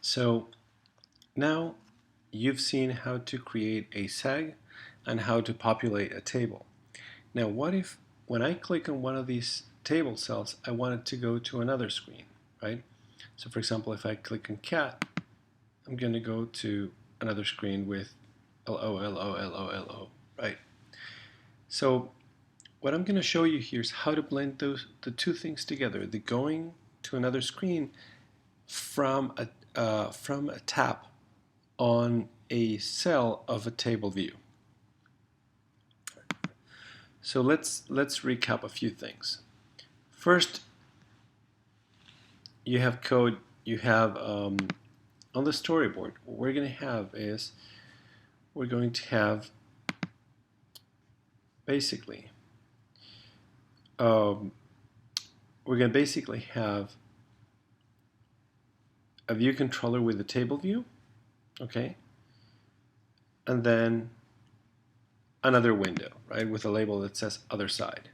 So now you've seen how to create a seg and how to populate a table. Now what if when I click on one of these table cells I want it to go to another screen, right? So for example, if I click on cat, I'm going to go to another screen with LO, right? So what I'm going to show you here is how to blend the two things together, the going to another screen from a tap on a cell of a table view. So let's recap a few things. First, you have code. You have on the storyboard. What we're going to have is we're going to have basically we're going to basically have a view controller with a table view, okay, and then another window, right, with a label that says other side.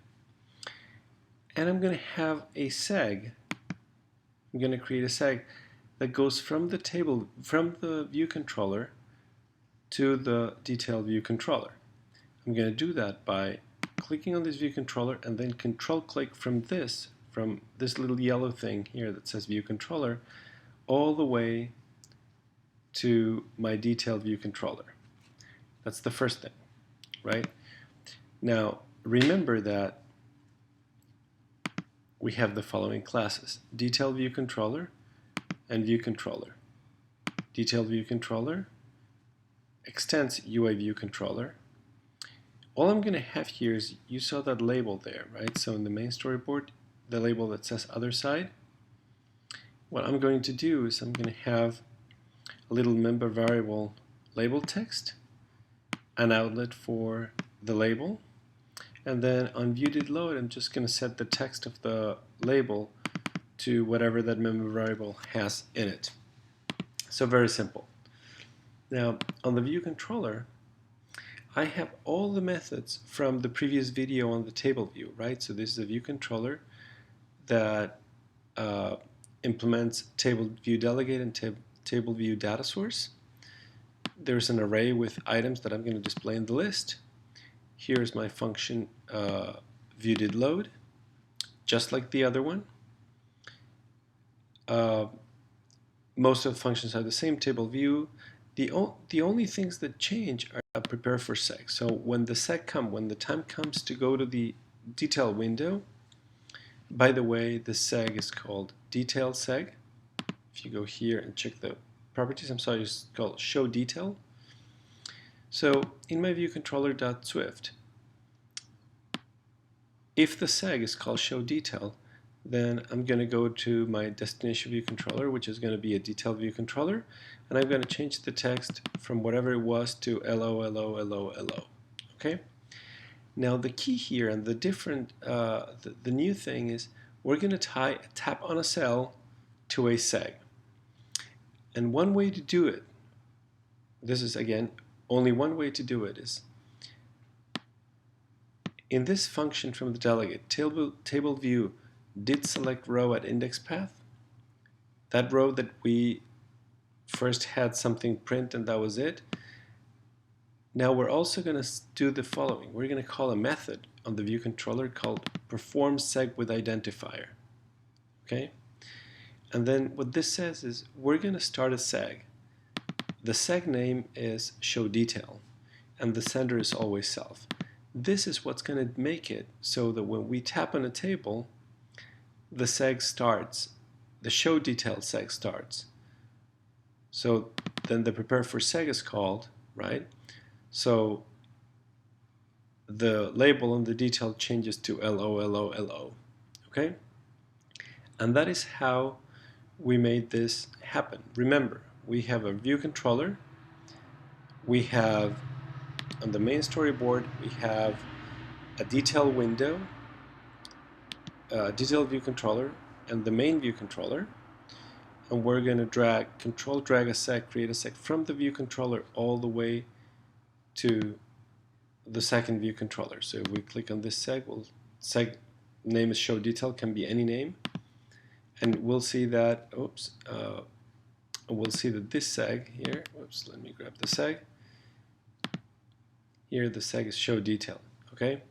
And I'm going to have a seg. I'm going to create a seg that goes from the view controller to the detail view controller. I'm going to do that by clicking on this view controller and then control click from this little yellow thing here that says view controller all the way to my detail view controller. That's the first thing, right? Now remember that we have the following classes: detail view controller and view controller. Detail view controller extends UI view controller. All I'm going to have here is, you saw that label there, right? So in the main storyboard, the label that says other side. What I'm going to do is I'm going to have a little member variable label text, an outlet for the label, and then on Viewdidload I'm just going to set the text of the label to whatever that member variable has in it. So very simple. Now on the view controller I have all the methods from the previous video on the table view, right? So this is a view controller that implements table view delegate and table view data source. There's an array with items that I'm going to display in the list. Here's my function Viewdidload, just like the other one. Most of the functions are the same. Table view. The only things that change are prepare for seg. So when the time comes to go to the detail window, by the way, the seg is called detail seg. If you go here and check the properties, I'm sorry, it's called ShowDetail. So in my viewController.swift, if the seg is called ShowDetail, then I'm going to go to my destination view controller, which is going to be a detail view controller, and I'm going to change the text from whatever it was to LO. Okay? Now the key here and the new thing is we're going to tie a tap on a cell to a seg. And one way to do it, this is again only one way to do it, is in this function from the delegate, table view did select row at index path. That row that we first had something print and that was it. Now we're also going to do the following. We're going to call a method on the view controller called perform seg with identifier. Okay? And then what this says is we're going to start a seg. The seg name is ShowDetail and the sender is always self. This is what's going to make it so that when we tap on a table, the seg starts, the ShowDetail seg starts. So then the prepare for seg is called, right? So the label on the detail changes to LO. Okay? And that is how we made this happen. Remember, we have a view controller, we have on the main storyboard we have a detail window, detail view controller, and the main view controller, and we're going to drag a seg, create a seg from the view controller all the way to the second view controller. So if we click on this seg, seg name is ShowDetail, can be any name, and we'll see that we'll see that this seg here, whoops, let me grab the seg. Here the seg is ShowDetail, okay?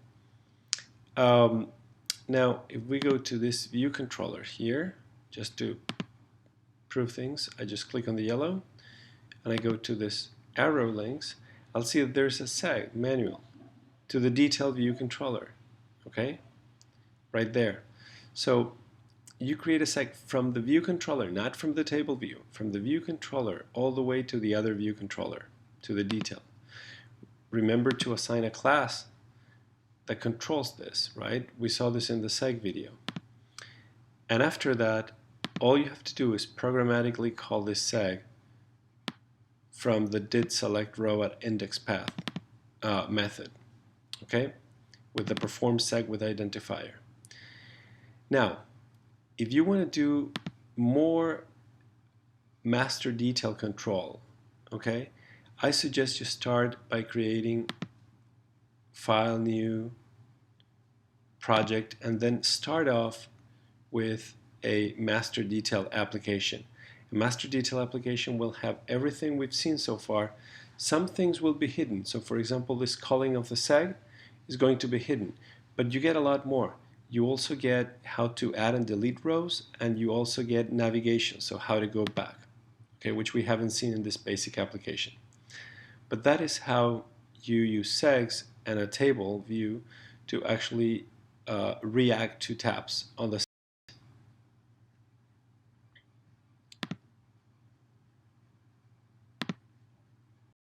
Now, if we go to this view controller here, just to prove things, I just click on the yellow, and I go to this arrow links, I'll see that there's a seg manual to the detail view controller, okay? Right there. So you create a seg from the view controller, not from the table view, from the view controller all the way to the other view controller, to the detail. Remember to assign a class that controls this, right? We saw this in the seg video. And after that, all you have to do is programmatically call this seg from the didSelectRowAtIndexPath method, okay? With the perform seg with identifier. Now, if you want to do more master detail control, okay, I suggest you start by creating file, new, project, and then start off with a master detail application. A master detail application will have everything we've seen so far. Some things will be hidden. So for example, this calling of the seg is going to be hidden, but you get a lot more. You also get how to add and delete rows, and you also get navigation, so how to go back, okay, which we haven't seen in this basic application. But that is how you use segs and a table view to actually react to tabs on the